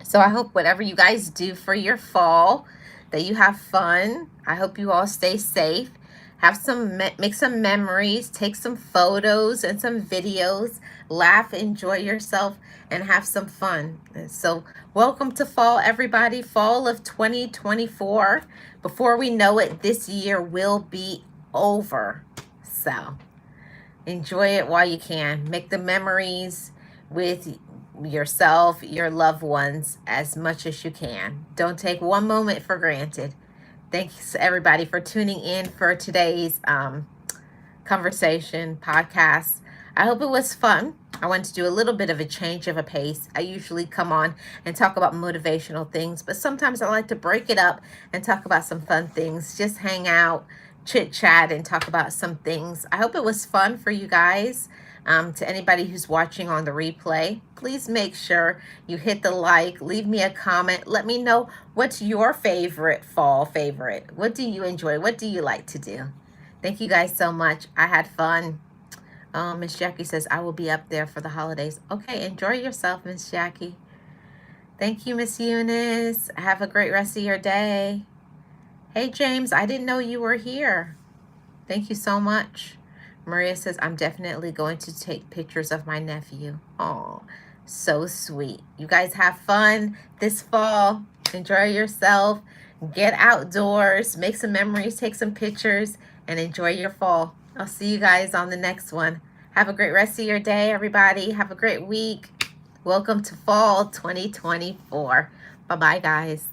S1: So I hope whatever you guys do for your fall, that you have fun. I hope you all stay safe. Have some, make some memories, take some photos and some videos, laugh, enjoy yourself, and have some fun. So welcome to fall, everybody. Fall of 2024. Before we know it, this year will be over. So enjoy it while you can. Make the memories with yourself, your loved ones, as much as you can. Don't take one moment for granted. Thanks everybody for tuning in for today's conversation podcast. I hope it was fun. I wanted to do a little bit of a change of a pace. I usually come on and talk about motivational things, but sometimes I like to break it up and talk about some fun things. Just hang out, chit chat, and talk about some things. I hope it was fun for you guys. To anybody who's watching on the replay, please make sure you hit the like, leave me a comment. Let me know what's your favorite fall favorite. What do you enjoy? What do you like to do? Thank you guys so much. I had fun. Miss Jackie says, I will be up there for the holidays. Okay, enjoy yourself, Miss Jackie. Thank you, Miss Eunice. Have a great rest of your day. Hey, James, I didn't know you were here. Thank you so much. Maria says, I'm definitely going to take pictures of my nephew. Oh, so sweet. You guys have fun this fall. Enjoy yourself. Get outdoors. Make some memories. Take some pictures. And enjoy your fall. I'll see you guys on the next one. Have a great rest of your day, everybody. Have a great week. Welcome to fall 2024. Bye-bye, guys.